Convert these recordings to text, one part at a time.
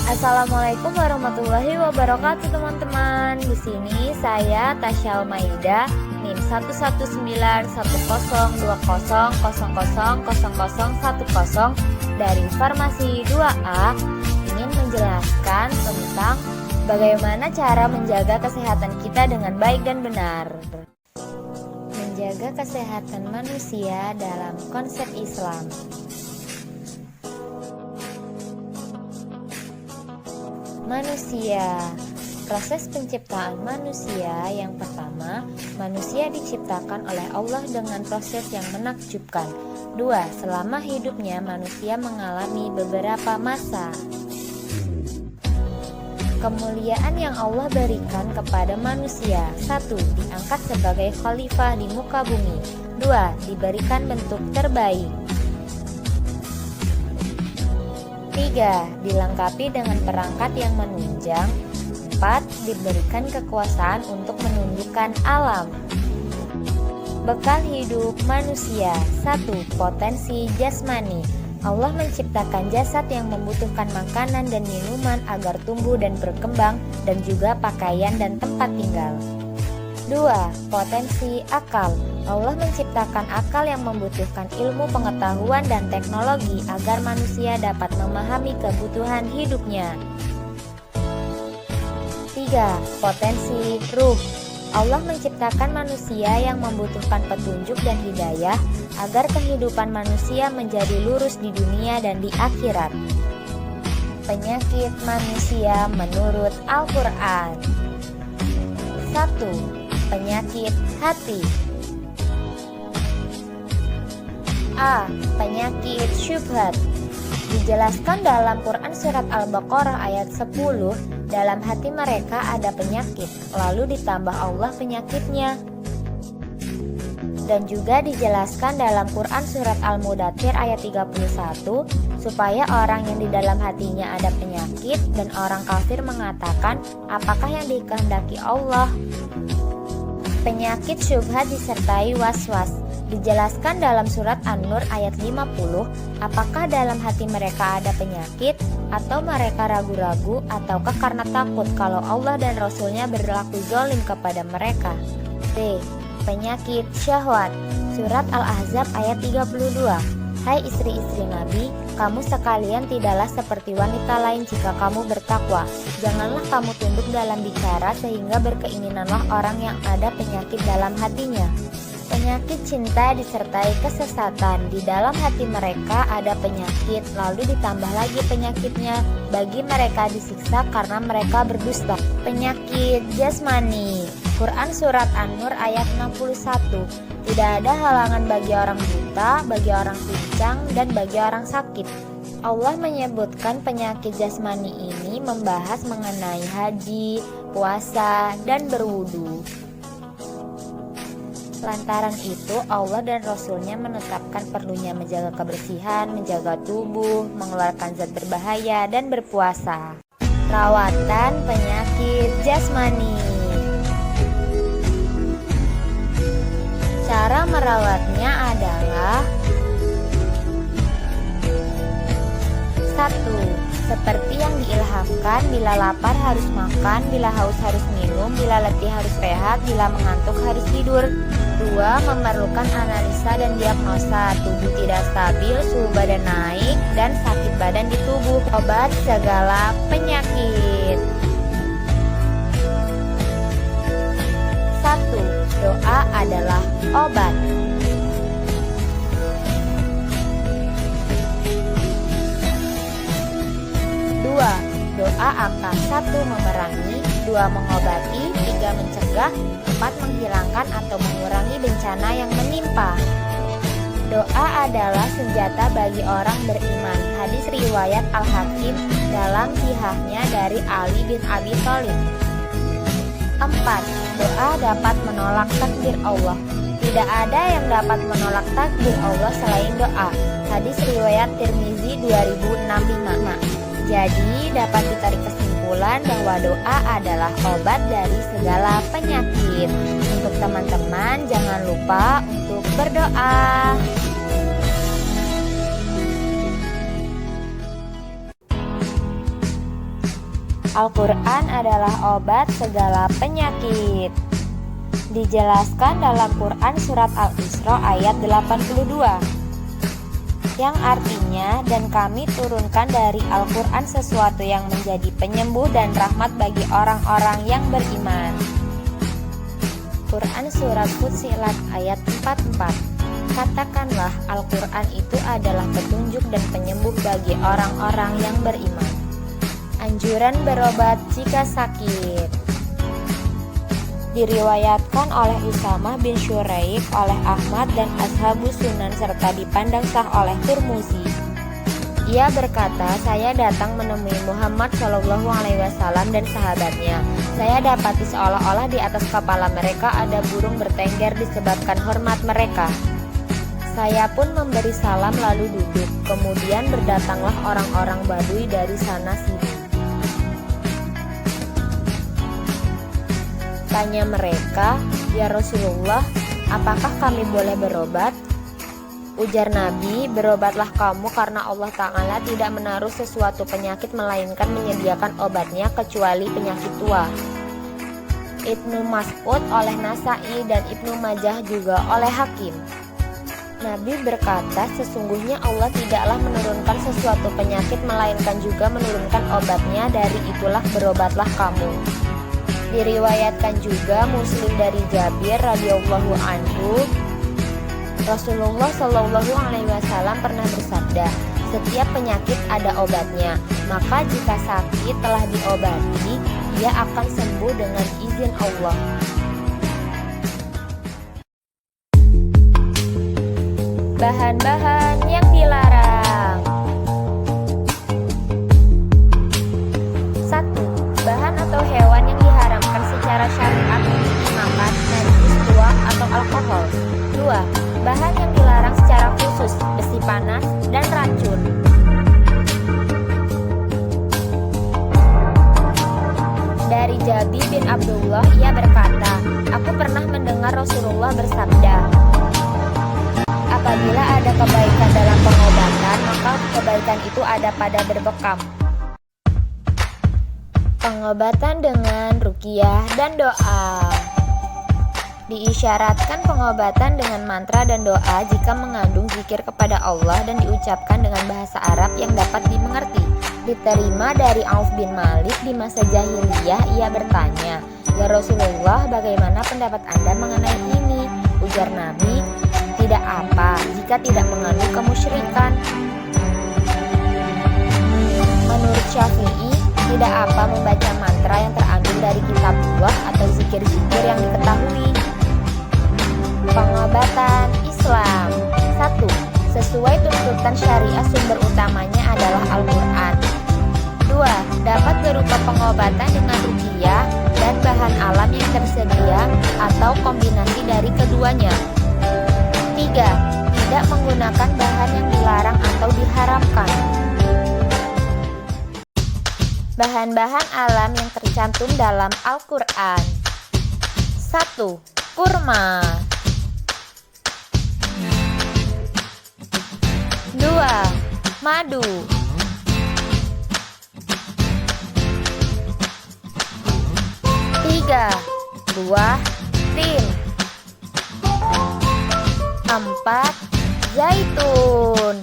Assalamualaikum warahmatullahi wabarakatuh teman-teman. Di sini saya Tasya Maida, NIM 1191020000010 dari Farmasi 2A, ingin menjelaskan tentang bagaimana cara menjaga kesehatan kita dengan baik dan benar. Menjaga kesehatan manusia dalam konsep Islam. Manusia. Proses penciptaan manusia yang pertama, manusia diciptakan oleh Allah dengan proses yang menakjubkan. 2. Selama hidupnya manusia mengalami beberapa masa. Kemuliaan yang Allah berikan kepada manusia. 1. Diangkat sebagai khalifah di muka bumi. 2. Diberikan bentuk terbaik. 3. Dilengkapi dengan perangkat yang menunjang. 4. Diberikan kekuasaan untuk menundukkan alam. Bekal hidup manusia. 1. Potensi jasmani. Allah menciptakan jasad yang membutuhkan makanan dan minuman agar tumbuh dan berkembang, dan juga pakaian dan tempat tinggal. 2. Potensi akal. Allah menciptakan akal yang membutuhkan ilmu pengetahuan dan teknologi agar manusia dapat memahami kebutuhan hidupnya. 3. Potensi ruh. Allah menciptakan manusia yang membutuhkan petunjuk dan hidayah agar kehidupan manusia menjadi lurus di dunia dan di akhirat. Penyakit manusia menurut Al-Quran. 1. Penyakit hati. A. Penyakit syubhat. Dijelaskan dalam Quran surat Al-Baqarah ayat 10, dalam hati mereka ada penyakit, lalu ditambah Allah penyakitnya. Dan juga dijelaskan dalam Quran surat Al-Mudaththir ayat 31, supaya orang yang di dalam hatinya ada penyakit dan orang kafir mengatakan, apakah yang dikehendaki Allah? Penyakit syubhat disertai was-was. Dijelaskan dalam surat An-Nur ayat 50, apakah dalam hati mereka ada penyakit, atau mereka ragu-ragu, ataukah karena takut kalau Allah dan Rasulnya berlaku zalim kepada mereka. D. Penyakit syahwat. Surat Al-Ahzab ayat 32. Hai istri-istri Nabi, kamu sekalian tidaklah seperti wanita lain jika kamu bertakwa. Janganlah kamu tunduk dalam bicara sehingga berkeinginanlah orang yang ada penyakit dalam hatinya. Penyakit cinta disertai kesesatan. Di dalam hati mereka ada penyakit, lalu ditambah lagi penyakitnya bagi mereka disiksa karena mereka berdusta. Penyakit jasmani. Quran surat An-Nur ayat 61. Tidak ada halangan bagi orang buta, bagi orang pincang, dan bagi orang sakit. Allah menyebutkan penyakit jasmani ini membahas mengenai haji, puasa, dan berwudu. Lantaran itu Allah dan Rasulnya menetapkan perlunya menjaga kebersihan, menjaga tubuh, mengeluarkan zat berbahaya, dan berpuasa. Rawatan penyakit jasmani. Cara merawatnya adalah 1. Seperti yang diilhamkan, bila lapar harus makan, bila haus harus minum, bila letih harus rehat, bila mengantuk harus tidur. 2. Memerlukan analisa dan diagnosa, tubuh tidak stabil, suhu badan naik, dan sakit badan di tubuh. Obat segala penyakit. 1. Doa adalah obat. 2. Doa akan 1. Memerangi, 2. Mengobati, 3. Mencegah, 4. Menghilangkan atau mengurangi bencana yang menimpa. Doa adalah senjata bagi orang beriman. Hadis riwayat Al-Hakim dalam sahihnya dari Ali bin Abi Thalib. 4. Doa dapat menolak takdir Allah. Tidak ada yang dapat menolak takdir Allah selain doa. Hadis riwayat Tirmizi 2065. Jadi dapat ditarik kesimpulan bahwa doa adalah obat dari segala penyakit. Untuk teman-teman jangan lupa untuk berdoa. Al-Quran adalah obat segala penyakit. Dijelaskan dalam Quran surat Al-Isra ayat 82, yang artinya, dan kami turunkan dari Al-Quran sesuatu yang menjadi penyembuh dan rahmat bagi orang-orang yang beriman. Quran surat Fussilat ayat 44. Katakanlah Al-Quran itu adalah petunjuk dan penyembuh bagi orang-orang yang beriman. Anjuran berobat jika sakit. Diriwayatkan oleh Usamah bin Syuraik oleh Ahmad dan Ashabus Sunan serta dipandang sah oleh Tirmuzi. Ia berkata, saya datang menemui Muhammad SAW dan sahabatnya. Saya dapati seolah-olah di atas kepala mereka ada burung bertengger disebabkan hormat mereka. Saya pun memberi salam lalu duduk. Kemudian berdatanglah orang-orang Badui dari sana sini. Tanya mereka, ya Rasulullah, apakah kami boleh berobat? Ujar Nabi, berobatlah kamu karena Allah Ta'ala tidak menaruh sesuatu penyakit melainkan menyediakan obatnya kecuali penyakit tua. Ibnu Mas'ud oleh Nasai dan Ibnu Majah juga oleh Hakim. Nabi berkata, sesungguhnya Allah tidaklah menurunkan sesuatu penyakit melainkan juga menurunkan obatnya, dari itulah berobatlah kamu. Diriwayatkan juga Muslim dari Jabir radhiyallahu anhu, Rasulullah Shallallahu alaihi wasallam pernah bersabda, setiap penyakit ada obatnya, maka jika sakit telah diobati, ia akan sembuh dengan izin Allah. Bahan-bahan yang dilarang. 1. Bahan atau hewan yang diharamkan secara syariat memiliki makan, najis, tuak, atau alkohol. 2. Bahan yang dilarang secara khusus, besi panas, dan racun. Dari Jabir bin Abdullah, ia berkata, aku pernah mendengar Rasulullah bersabda, apabila ada kebaikan dalam pengobatan, maka kebaikan itu ada pada berbekam. Pengobatan dengan ruqyah dan doa. Diisyaratkan pengobatan dengan mantra dan doa jika mengandung zikir kepada Allah dan diucapkan dengan bahasa Arab yang dapat dimengerti. Diterima dari Auf bin Malik di masa jahiliyah, ia bertanya, ya Rasulullah, bagaimana pendapat Anda mengenai ini? Ujar Nabi, tidak apa jika tidak mengandung kemusyrikan. Menurut Syafi'i, tidak apa membaca mantra yang terambil dari kitabullah atau zikir-zikir yang diketahui. Pengobatan Islam. 1. Sesuai tuntutan syariah, sumber utamanya adalah Al-Quran. 2. Dapat berupa pengobatan dengan ruqyah dan bahan alam yang tersedia atau kombinasi dari keduanya. 3. Tidak menggunakan bahan yang dilarang atau diharamkan. Bahan-bahan alam yang tercantum dalam Al-Quran. 1. Kurma. 2. Madu. 3. Buah tin. 4. Zaitun.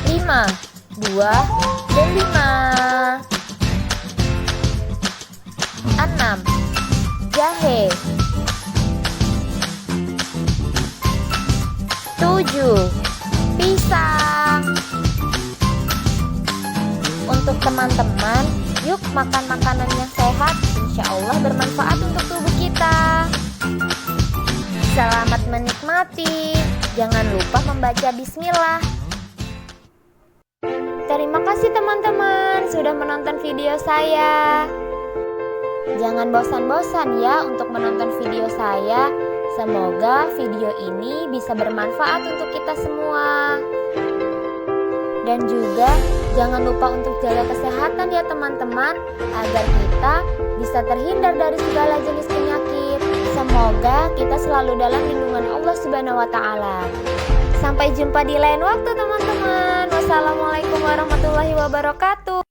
5. Buah delima. 6. Jahe. 7. Pisang. Untuk teman-teman, yuk makan makanan yang sehat, insya Allah bermanfaat untuk tubuh kita. Selamat menikmati. Jangan lupa membaca bismillah. Terima kasih teman-teman sudah menonton video saya. Jangan bosan-bosan ya untuk menonton video saya. Semoga video ini bisa bermanfaat untuk kita semua. Dan juga jangan lupa untuk jaga kesehatan ya teman-teman, agar kita bisa terhindar dari segala jenis penyakit. Semoga kita selalu dalam lindungan Allah Subhanahu wa Ta'ala. Sampai jumpa di lain waktu teman-teman. Wassalamualaikum warahmatullahi wabarakatuh. wabarakatuh.